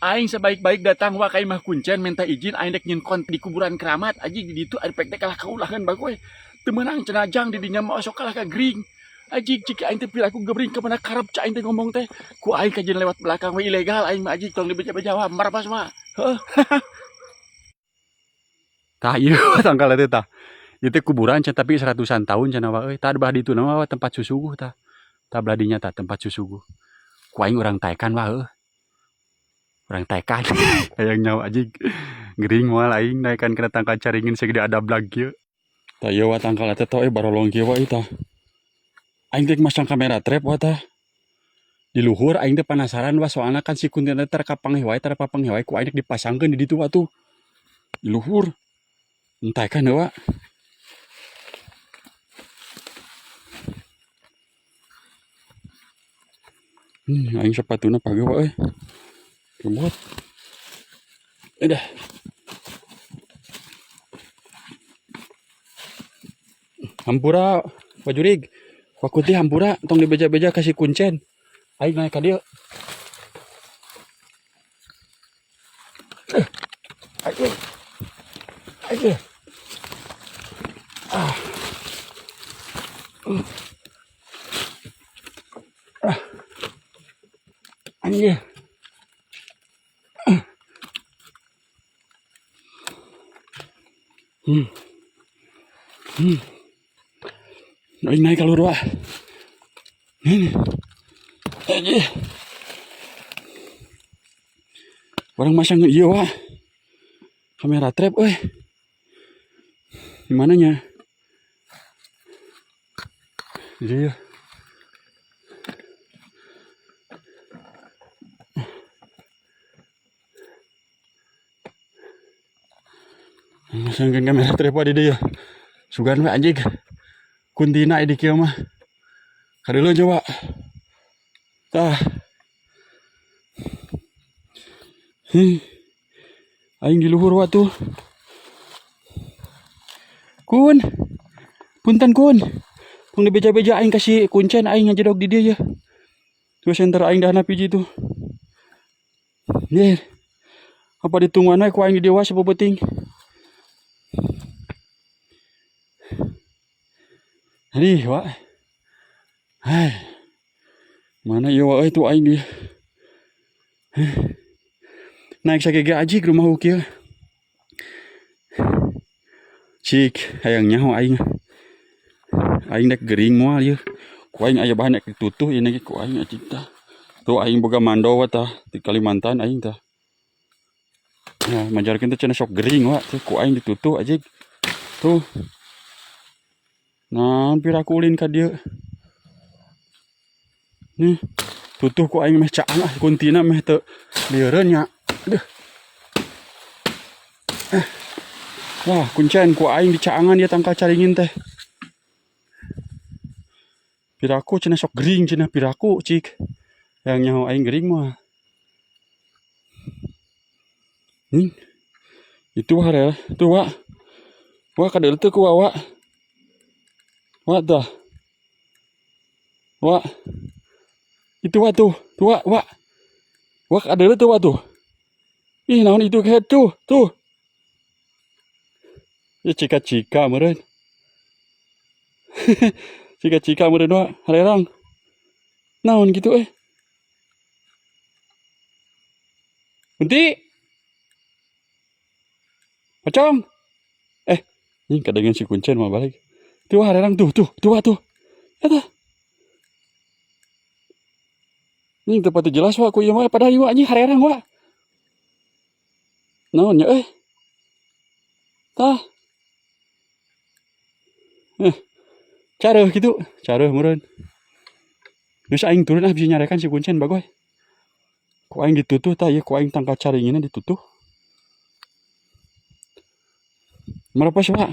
Aing sebaik-baik datang wa ka imah kuncen minta izin aing dek nyinkon di kuburan keramat aji di ditu ari pek kalah kaulahan bagoy. Teu meunang cenajang di dinya mah sok kalah ka gring. Aji cik aing teh piraku gebring ke mana karep cak aing teh ngomong teh. Ku aing kajian lewat belakang we ilegal aing mah aji tong dibeja-beja wa marpas mah. Heuh. Tah ieu tangkal teh tah. Ieu teh kuburan can tapi 100-an tahun cenah wa euy. Tah bah ditu nama tempat susuguh tah. Tah beladinya tah tempat susuguh. Ku aing urang taekan wa heuh. Orang tekan yang nyawa aja gering moal aing naikkan kena tangkal caringin segede ada blag kieu. Tah ieu wa tangkal eta teh barolong kieu wa tah. Aing teh masang kamera trap wa tah. Di luhur aing teh penasaran wa soalna kan si kuntina teh kapangeh wae tara papangeh wae ku aing dipasangkeun di ditu wa tuh. Di luhur. Entah kan wa. Aing sepatuna page wa euy. Kebot. Udah. Hampura wajurig. Wakuti hampura tong dibeja-beja kasih kuncen. Aing naik ka dieu. Ayo. Ayo. Anjir. Aing naik kalur wa. Ini. Anjir. Orang masang ieu wa. Kamera trap euy. Di mananya? Iya. Masangkeun kamera trap di dieu. Sugan we anjing. Kuntina di kieu mah. Kadeuleuh coba. Tah. Aing di luhur wa tuh. Kun. Punten kun. Tong dibeja-beja aing kasih kuncen aing ngajedog di dieu ya. Tuh center aing dahna piji tuh. Nih. Apa ditungguan we ku aing di dieu sabeuting. Aduh, wa. Hai. Mana ieu wa euy tuh aing di. Naik sagege aji ke rumah kieu. Cik, hayang nyaho aing. Aing dek gering moal ieu. Ku aing aya bahan nek tutuh ieu ge ku aing aji tah. Tuh aing boga mando wa tah di Kalimantan aing tah. Nah, majarkeun teh cenah sok gering wa teh ku aing ditutuh aja. Tuh. Nah, piraku ulin ka dieu. Nih, tutuh ku aing meh caang ah kuntina meh teu lieureun nya. Aduh. Wah, kuncen ku aing di caangan dia tangkal caringin teh. Piraku cenah sok gering cenah piraku cik. Yang nyaho aing gering mah. Itu harel, tuh wa. Wa kadeuleuh teu ku wa. Wa tah. Wa. Itu wa tuh, wa. Wa kadeuleuh teu wa tuh. Ih, naon itu ke tuh. Ya cika-cika meureun. Cika-cika meureun wa, harerang. Naon gitu Kunti. Pocong. Ini kadangan si kuncen mah balik. Tuh harerang tuh wa tuh. Eta. Ini tempat jelas wa ku ieu mah padahal ieu anjing harerang wa. Naon nya Tah. Careuh gitu, careuh meureun. Geus aing turun bisa nyarekan si kuncen bagoy. Ku aing ditutuh tah ieu ku aing tangkal caringina ditutuh. Marapas wa.